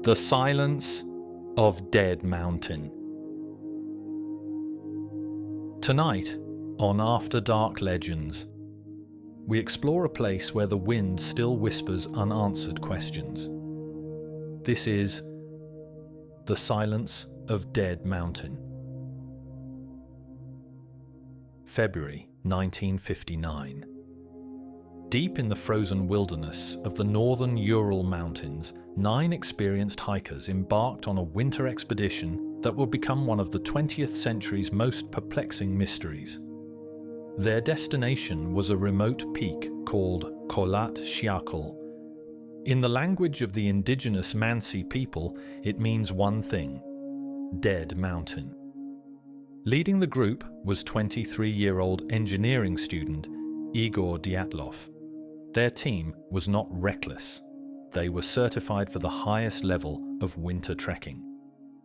The silence of Dead Mountain. Tonight, on After Dark Legends, we explore a place where the wind still whispers unanswered questions. This is the silence of Dead Mountain. February 1959. Deep in the frozen wilderness of the northern Ural Mountains, 9 experienced hikers embarked on a winter expedition that will become one of the 20th century's most perplexing mysteries. Their destination was a remote peak called Kholat Syakhl. In the language of the indigenous Mansi people, it means one thing: Dead Mountain. Leading the group was 23-year-old engineering student Igor Dyatlov. Their team was not reckless. They were certified for the highest level of winter trekking.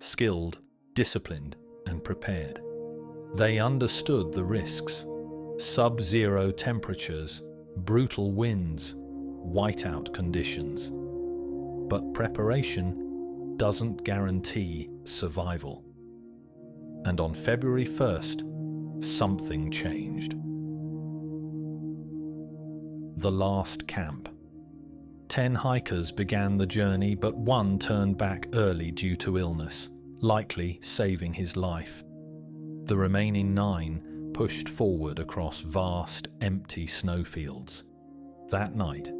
Skilled, disciplined, and prepared. They understood the risks: sub-zero temperatures, brutal winds, whiteout conditions. But preparation doesn't guarantee survival. And on February 1st, something changed. The last camp. 10 hikers began the journey, but one turned back early due to illness, likely saving his life. The remaining 9 pushed forward across vast, empty snowfields. That night,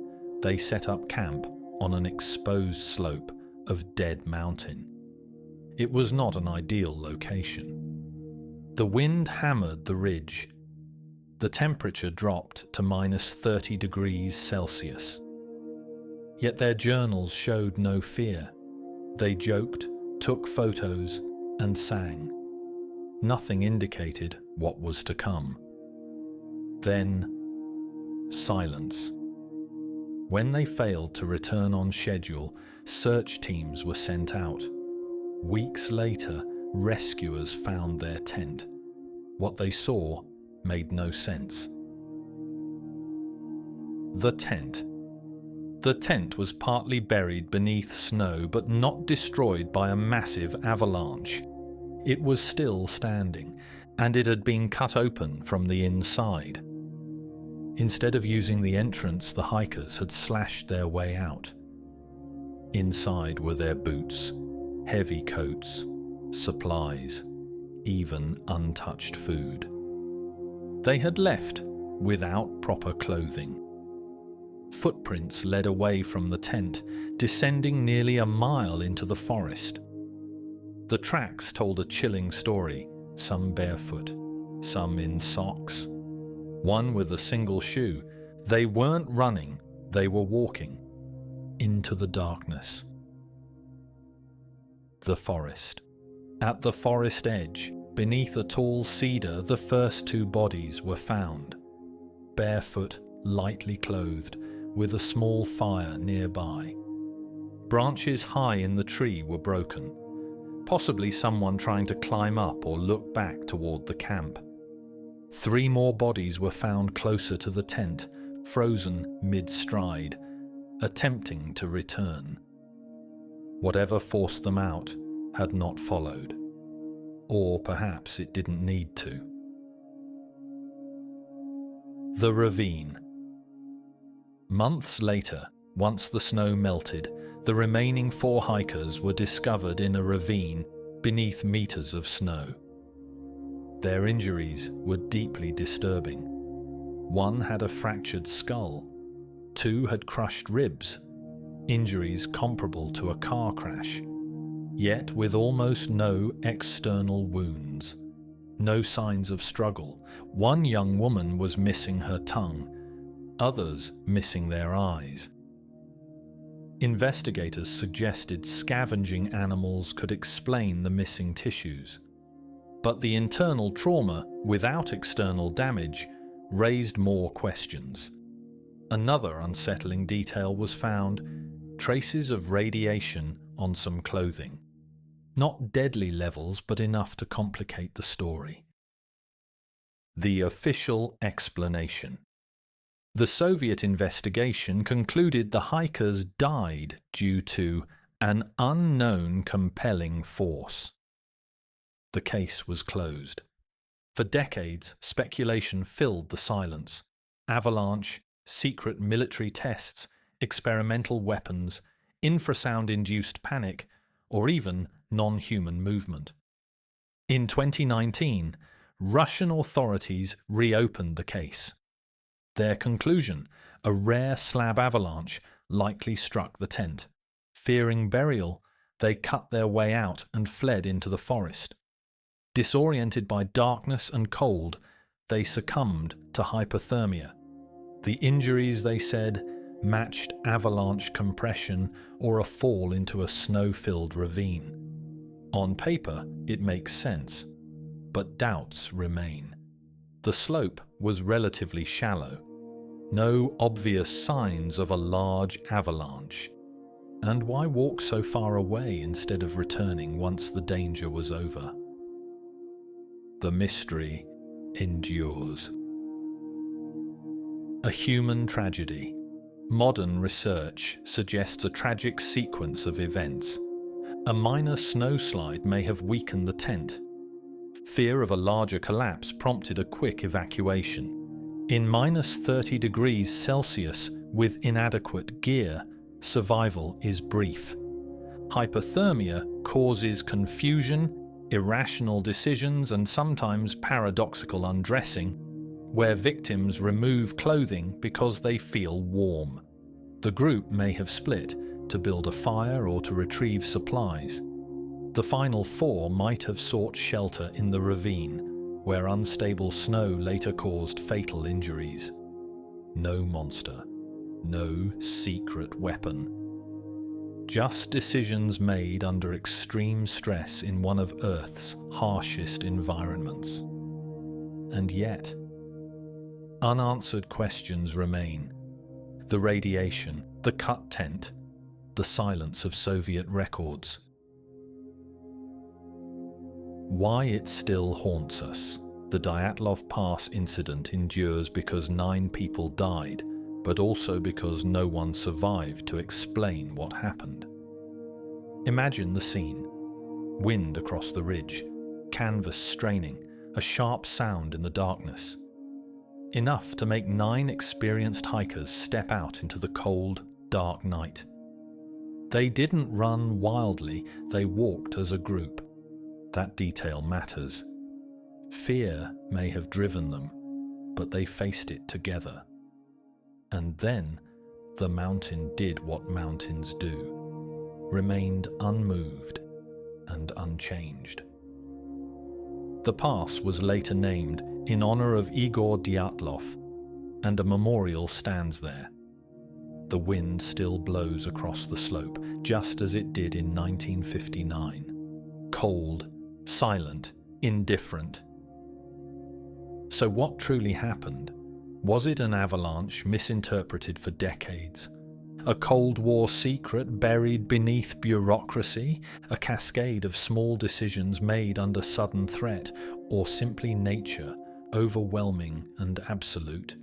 they set up camp on an exposed slope of Dead Mountain. It was not an ideal location. The wind hammered the ridge. The temperature dropped to -30 degrees Celsius. Yet their journals showed no fear. They joked, took photos, and sang. Nothing indicated what was to come. Then, silence. When they failed to return on schedule, search teams were sent out. Weeks later, rescuers found their tent. What they saw made no sense. The tent. The tent was partly buried beneath snow, but not destroyed by a massive avalanche. It was still standing, and it had been cut open from the inside. Instead of using the entrance, the hikers had slashed their way out. Inside were their boots, heavy coats, supplies, even untouched food. They had left without proper clothing. Footprints led away from the tent, descending nearly a mile into the forest. The tracks told a chilling story, some barefoot, some in socks, one with a single shoe. They weren't running, they were walking into the darkness. The forest. At the forest edge, beneath a tall cedar, the first 2 bodies were found. Barefoot, lightly clothed, with a small fire nearby. Branches high in the tree were broken, possibly someone trying to climb up or look back toward the camp. 3 more bodies were found closer to the tent, frozen mid-stride, attempting to return. Whatever forced them out had not followed. Or perhaps it didn't need to. The ravine. Months later, once the snow melted, the remaining 4 hikers were discovered in a ravine beneath meters of snow. Their injuries were deeply disturbing. 1 had a fractured skull, 2 had crushed ribs, injuries comparable to a car crash. Yet with almost no external wounds, no signs of struggle. 1 young woman was missing her tongue, others missing their eyes. Investigators suggested scavenging animals could explain the missing tissues. But the internal trauma, without external damage, raised more questions. Another unsettling detail was found: traces of radiation on some clothing. Not deadly levels, but enough to complicate the story. The official explanation. The Soviet investigation concluded the hikers died due to an unknown compelling force. The case was closed. For decades, speculation filled the silence. Avalanche, secret military tests, experimental weapons, infrasound-induced panic, or even non-human movement. In 2019, Russian authorities reopened the case. Their conclusion: a rare slab avalanche likely struck the tent. Fearing burial, they cut their way out and fled into the forest. Disoriented by darkness and cold, they succumbed to hypothermia. The injuries, they said, matched avalanche compression or a fall into a snow-filled ravine. On paper, it makes sense, but doubts remain. The slope was relatively shallow. No obvious signs of a large avalanche. And why walk so far away instead of returning once the danger was over? The mystery endures. A human tragedy. Modern research suggests a tragic sequence of events. A minor snowslide may have weakened the tent. Fear of a larger collapse prompted a quick evacuation. In -30 degrees Celsius with inadequate gear, survival is brief. Hypothermia causes confusion, irrational decisions, and sometimes paradoxical undressing, where victims remove clothing because they feel warm. The group may have split to build a fire or to retrieve supplies. The final four might have sought shelter in the ravine, where unstable snow later caused fatal injuries. No monster, no secret weapon. Just decisions made under extreme stress in one of Earth's harshest environments. And yet, unanswered questions remain. The radiation, the cut tent, the silence of Soviet records. Why it still haunts us. The Dyatlov Pass incident endures because 9 people died, but also because no one survived to explain what happened. Imagine the scene. Wind across the ridge, canvas straining, a sharp sound in the darkness. Enough to make 9 experienced hikers step out into the cold, dark night. They didn't run wildly, they walked as a group. That detail matters. Fear may have driven them, but they faced it together. And then, the mountain did what mountains do, remained unmoved and unchanged. The pass was later named in honor of Igor Dyatlov, and a memorial stands there. The wind still blows across the slope, just as it did in 1959. Cold, silent, indifferent. So what truly happened? Was it an avalanche misinterpreted for decades? A Cold War secret buried beneath bureaucracy? A cascade of small decisions made under sudden threat? Or simply nature, overwhelming and absolute?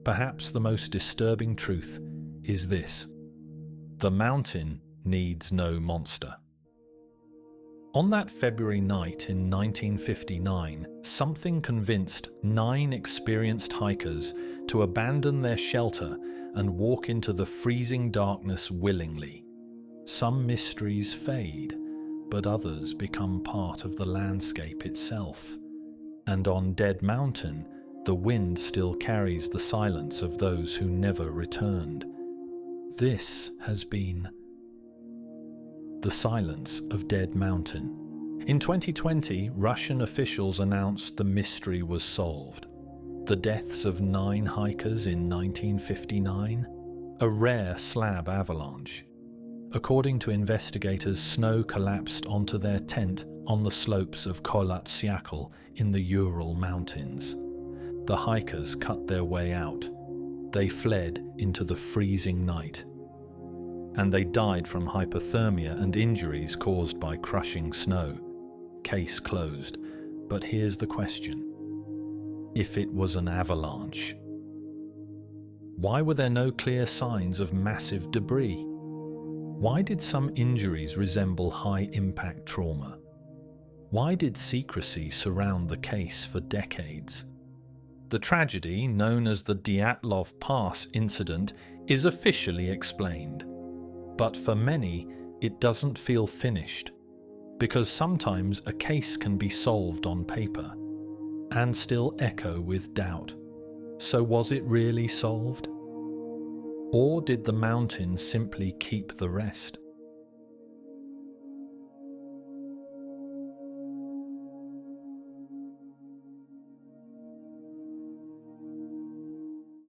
Perhaps the most disturbing truth is this: the mountain needs no monster. On that February night in 1959, something convinced 9 experienced hikers to abandon their shelter and walk into the freezing darkness willingly. Some mysteries fade, but others become part of the landscape itself. And on Dead Mountain, the wind still carries the silence of those who never returned. This has been the silence of Dead Mountain. In 2020, Russian officials announced the mystery was solved. The deaths of 9 hikers in 1959, a rare slab avalanche. According to investigators, snow collapsed onto their tent on the slopes of Kholat-Syakhl in the Ural Mountains. The hikers cut their way out. They fled into the freezing night. And they died from hypothermia and injuries caused by crushing snow. Case closed. But here's the question. If it was an avalanche, why were there no clear signs of massive debris? Why did some injuries resemble high-impact trauma? Why did secrecy surround the case for decades? The tragedy, known as the Dyatlov Pass incident, is officially explained. But for many, it doesn't feel finished, because sometimes a case can be solved on paper and still echo with doubt. So was it really solved? Or did the mountain simply keep the rest?